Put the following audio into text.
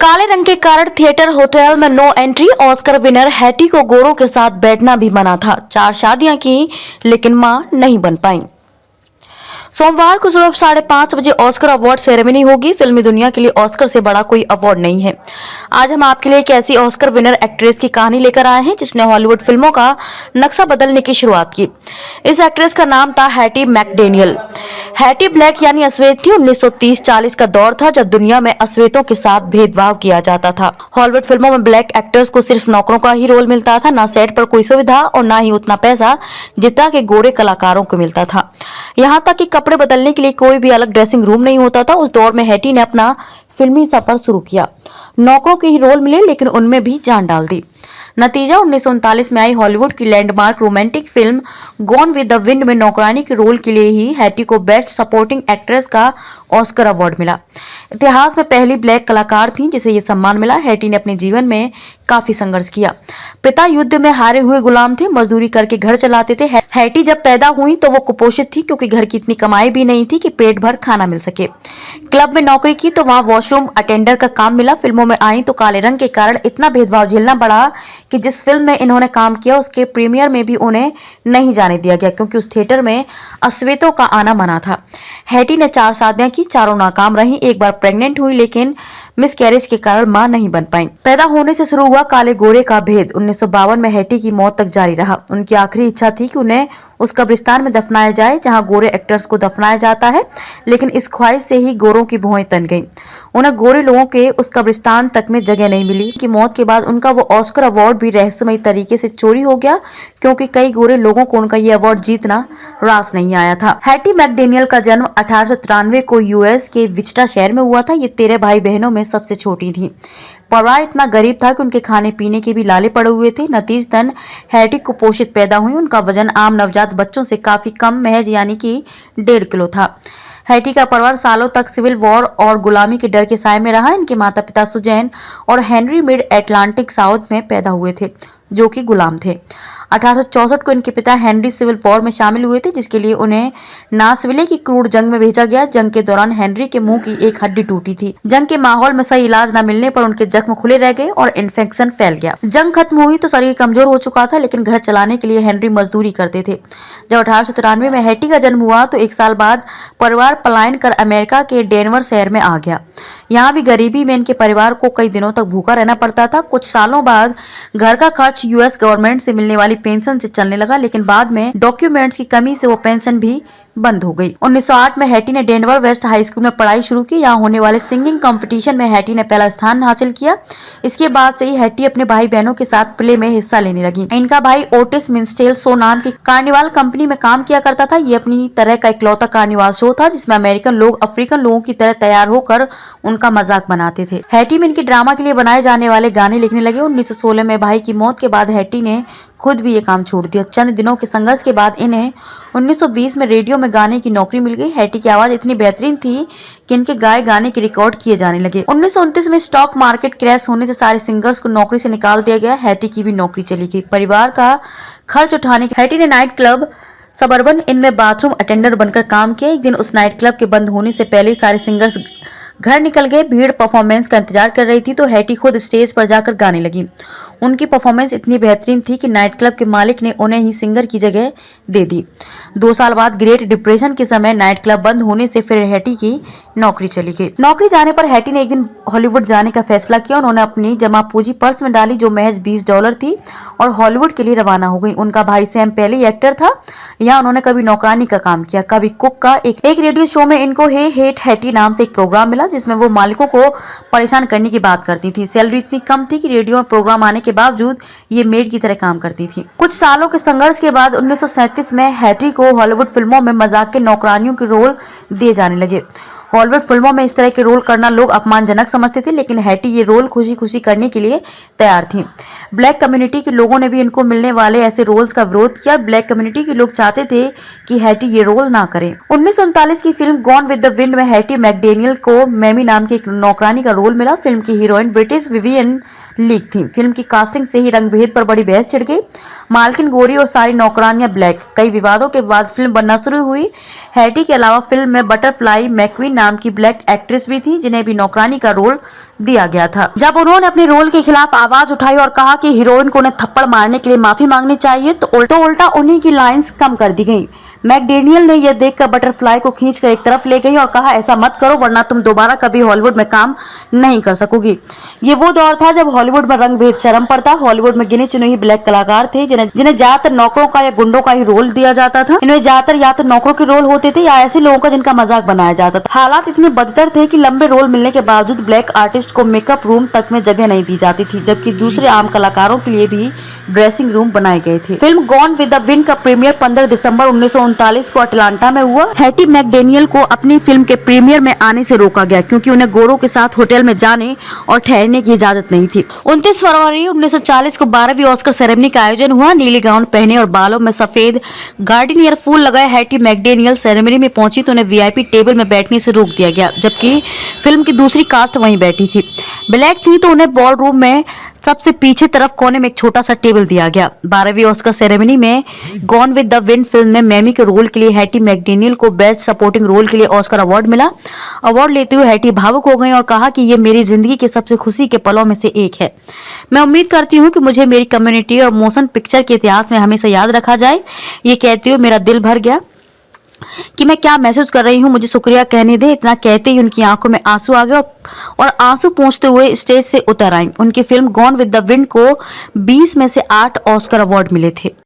काले रंग के कारण थिएटर होटल में no entry. Oscar winner Hattie को गोरों के साथ बैठना भी मना था। 4 शादियां की लेकिन मां नहीं बन पाई। सोमवार को सुबह 5:30 बजे ऑस्कर अवार्ड सेरेमनी होगी। फिल्मी दुनिया के लिए ऑस्कर से बड़ा कोई अवार्ड नहीं है। आज हम आपके लिए एक ऐसी ऑस्कर विनर एक्ट्रेस की कहानी लेकर आए हैं जिसने हॉलीवुड फिल्मों का नक्शा बदलने की शुरुआत की। इस एक्ट्रेस का नाम था हैटी मैकडेनियल। हैटी ब्लैक यानी अश्वेत थी। 1930-40 का दौर था जब दुनिया में अश्वेतों के साथ भेदभाव किया जाता था। हॉलीवुड फिल्मों में ब्लैक एक्टर्स को सिर्फ नौकरों का ही रोल मिलता था, ना सेट पर कोई सुविधा और ना ही उतना पैसा जितना कि गोरे कलाकारों को मिलता था। यहाँ तक कि कपड़े बदलने के लिए कोई भी अलग ड्रेसिंग रूम नहीं होता था। उस दौर में हैटी ने अपना फिल्मी सफर शुरू किया। नौकरों के ही रोल मिले लेकिन उनमें भी जान डाल दी। नतीजा 1939 में आई हॉलीवुड की landmark romantic film gone with the wind में नौकरानी के रोल के लिए ही हैटी को बेस्ट सपोर्टिंग एक्ट्रेस का ऑस्कर अवार्ड मिला। इतिहास में पहली ब्लैक कलाकार थी जिसे ये सम्मान मिला। हैटी ने अपने जीवन में काफी संघर्ष किया। पिता युद्ध में हारे हुए गुलाम थे, मजदूरी करके घर चलाते थे। हैटी जब पैदा हुई तो वो कुपोषित थी क्योंकि घर की इतनी कमाई भी नहीं थी कि पेट भर खाना मिल सके। क्लब में नौकरी की तो वहां वॉशरूम अटेंडर का काम मिला। फिल्मों में आई तो काले रंग के कारण इतना भेदभाव झेलना पड़ा कि जिस फिल्म में इन्होंने काम किया उसके प्रीमियर में भी उन्हें नहीं जाने दिया गया क्योंकि उस थिएटर में अश्वेतों का आना मना था। हैटी ने 4 शादियां की, चारों नाकाम रही। एक बार प्रेग्नेंट हुई लेकिन मिसकैरेज के कारण मां नहीं बन पाई। पैदा होने से शुरू हुआ काले गोरे का भेद 1952 में हैटी की मौत तक जारी रहा। उनकी आखिरी इच्छा थी कि उन्हें उस कब्रिस्तान में दफनाया जाए जहां गोरे एक्टर्स को दफनाया जाता है, लेकिन इस ख्वाहिश से ही गोरों की भौहें तन गईं। उन्हें गोरे लोगों के उस कब्रिस्तान तक में जगह नहीं मिली। उनकी मौत के बाद उनका वो ऑस्कर अवार्ड भी रहस्यमयी तरीके से चोरी हो गया क्योंकि कई गोरे लोगों को उनका ये अवार्ड जीतना रास नहीं आया था। हैटी मैकडेनियल का जन्म 1893 को यूएस के विचिटा शहर में हुआ था। ये 13 भाई बहनों में सबसे छोटी थी। परिवार इतना गरीब था कि उनके खाने पीने के भी लाले पड़े हुए थे। नतीजतन हैटी कुपोषित पैदा हुई। उनका वजन आम नवजात बच्चों से काफी कम, महज यानी कि 1.5 किलो था। हैटी का परिवार सालों तक सिविल वॉर और गुलामी के डर के साए में रहा। इनके माता पिता सुजैन और हेनरी मिड एटलांटिक साउथ में पैदा हुए थे जो कि गुलाम थे। 1864 को इनके पिता हेनरी सिविल वॉर में शामिल हुए थे जिसके लिए उन्हें नासविले की क्रूर जंग में भेजा गया। जंग के दौरान हेनरी के मुंह की एक हड्डी टूटी थी। जंग के माहौल में सही इलाज न मिलने पर उनके जख्म खुले रह गए और इन्फेक्शन फैल गया। जंग खत्म हुई तो शरीर कमजोर हो चुका था लेकिन घर चलाने के लिए हेनरी मजदूरी करते थे। जब 1893 में हैटी का जन्म हुआ तो 1 साल बाद परिवार पलायन कर अमेरिका के डेनवर शहर में आ गया। यहाँ भी गरीबी में इनके परिवार को कई दिनों तक भूखा रहना पड़ता था। कुछ सालों बाद घर का खर्च यूएस गवर्नमेंट से मिलने वाली पेंशन से चलने लगा लेकिन बाद में डॉक्यूमेंट्स की कमी से वो पेंशन भी बंद हो गई। 1908 में हैटी ने डेनवर वेस्ट हाई स्कूल में पढ़ाई शुरू की। यहाँ होने वाले सिंगिंग कंपटीशन में हैटी ने पहला स्थान हासिल किया। इसके बाद से ही हैटी अपने भाई बहनों के साथ प्ले में हिस्सा लेने लगी। इनका भाई ओटिस मिन्स्टेल शो नाम की कार्निवाल कंपनी में काम किया करता था। ये अपनी तरह का इकलौता कार्निवाल शो था जिसमें अमेरिकन लोग अफ्रीकन लोगों की तरह तैयार होकर उनका मजाक बनाते थे। हैटी में इनके ड्रामा के लिए बनाए जाने वाले गाने लिखने लगे। 1916 में भाई की मौत के बाद हैटी ने खुद भी ये काम छोड़ दिया। चंद दिनों के संघर्ष के बाद इन्हें 1920 में रेडियो में गाने की नौकरी मिल गई। हैटी की आवाज इतनी बेहतरीन थी कि इनके गाए गाने के रिकॉर्ड किए जाने लगे। 1929 में स्टॉक मार्केट क्रैश होने से सारे सिंगर्स को नौकरी से निकाल दिया गया। हैटी की भी नौकरी चली गई। परिवार का खर्च उठाने के हैटी ने नाइट क्लब सबर्बन इन में बाथरूम अटेंडर बनकर काम किया। एक दिन उस नाइट क्लब के बंद होने से पहले सारे सिंगर्स घर निकल गए। भीड़ परफॉर्मेंस का इंतजार कर रही थी तो हैटी खुद स्टेज पर जाकर गाने लगी। उनकी परफॉर्मेंस इतनी बेहतरीन थी कि नाइट क्लब के मालिक ने उन्हें ही सिंगर की जगह दे दी। 2 साल बाद ग्रेट डिप्रेशन के समय नाइट क्लब बंद होने से फिर हैटी की नौकरी चली गई। नौकरी जाने पर हैटी ने एक दिन हॉलीवुड जाने का फैसला किया। उन्होंने अपनी जमा पूंजी पर्स में डाली जो महज $20 थी और हॉलीवुड के लिए रवाना हो गई। उनका भाई सैम पहले ही एक्टर था। यहाँ उन्होंने कभी नौकरानी का काम किया, कभी कुक का। एक रेडियो शो में इनको हे हेट हैटी नाम से एक प्रोग्राम मिला जिसमें वो मालिकों को परेशान करने की बात करती थी। सैलरी इतनी कम थी कि रेडियो में प्रोग्राम आने के बावजूद ये मेड की तरह काम करती थी। कुछ सालों के संघर्ष के बाद 1937 में हैटी को हॉलीवुड फिल्मों में मजाक के नौकरानियों के रोल दिए जाने लगे। हॉलीवुड फिल्मों में इस तरह के रोल करना लोग अपमानजनक समझते थे लेकिन हैटी ये रोल खुशी खुशी करने के लिए तैयार थी। ब्लैक कम्युनिटी के लोगों ने भी इनको मिलने वाले ऐसे रोल्स का विरोध किया। ब्लैक कम्युनिटी के लोग चाहते थे कि हैटी ये रोल ना करे। 1939 की film gone with the wind में हैटी मैकडेनियल को मैमी नाम की एक नौकरानी का रोल मिला। फिल्म की हीरोइन ब्रिटिश विवियन लीक थी। फिल्म की कास्टिंग से ही रंगभेद पर बड़ी बहस छिड़ गई। मालकिन गोरी और सारी नौकरानियां ब्लैक। कई विवादों के बाद फिल्म बनना शुरू हुई। हैटी के अलावा फिल्म में बटरफ्लाई मैकवीन नाम की ब्लैक एक्ट्रेस भी थी जिन्हें भी नौकरानी का रोल दिया गया था। जब उन्होंने अपने रोल के खिलाफ आवाज उठाई और कहा कि हीरोइन को उन्हें थप्पड़ मारने के लिए माफी मांगनी चाहिए, तो उल्टा उन्हीं की लाइंस कम कर दी गई। मैकडेनियल ने यह देखकर बटरफ्लाई को खींचकर एक तरफ ले गई और कहा, ऐसा मत करो वरना तुम दोबारा कभी हॉलीवुड में काम नहीं कर सकोगी। ये वो दौर था जब हॉलीवुड में रंग भेद चरम पर था। हॉलीवुड में गिने चुने ही ब्लैक कलाकार थे जिन्हें ज्यादातर नौकरों का या गुंडों का ही रोल दिया जाता था। इनमें ज्यादातर या तो नौकरों के रोल होते थे या ऐसे लोगों का जिनका मजाक बनाया जाता था। हालात इतने बदतर थे कि लंबे रोल मिलने के बावजूद ब्लैक आर्टिस्ट को मेकअप रूम तक में जगह नहीं दी जाती थी, जबकि दूसरे आम कलाकारों के लिए भी ड्रेसिंग रूम बनाए गए थे। Film gone with the wind का प्रीमियर 15 दिसंबर 1939 को अटलांटा में हुआ। हैटी मैकडेनियल को अपनी फिल्म के प्रीमियर में आने से रोका गया क्योंकि उन्हें गोरों के साथ होटल में जाने और ठहरने की इजाजत नहीं थी। 29 फरवरी 1940 को 12वीं ऑस्कर सेरेमनी का आयोजन हुआ। नीली गाउन पहने और बालों में सफेद गार्डिनियर फूल लगाए हैटी मैकडेनियल सेरेमनी में पहुंची तो उन्हें वीआईपी टेबल में बैठने से रोक दिया गया, जबकि फिल्म की दूसरी कास्ट वहीं बैठी थी। ब्लैक थी तो उन्हें बॉल रूम में सबसे पीछे तरफ कोने में एक छोटा सा टेबल दिया गया। 12वीं ऑस्कर सेरेमनी में gone with the wind film में मैमी के रोल के लिए हैटी मैकडेनियल को बेस्ट सपोर्टिंग रोल के लिए ऑस्कर अवार्ड मिला। अवार्ड लेते हुए हैटी भावुक हो गई और कहा कि ये मेरी जिंदगी के सबसे खुशी के पलों में से एक है। मैं उम्मीद करती हूँ कि मुझे मेरी कम्युनिटी और मोशन पिक्चर के इतिहास में हमेशा याद रखा जाए। ये कहते हुए मेरा दिल भर गया कि मैं क्या महसूस कर रही हूँ, मुझे शुक्रिया कहने दे। इतना कहते ही उनकी आंखों में आंसू आ गए और आंसू पोंछते हुए स्टेज से उतर आईं। उनकी film gone with the wind को 20 में से 8 ऑस्कर अवार्ड मिले थे।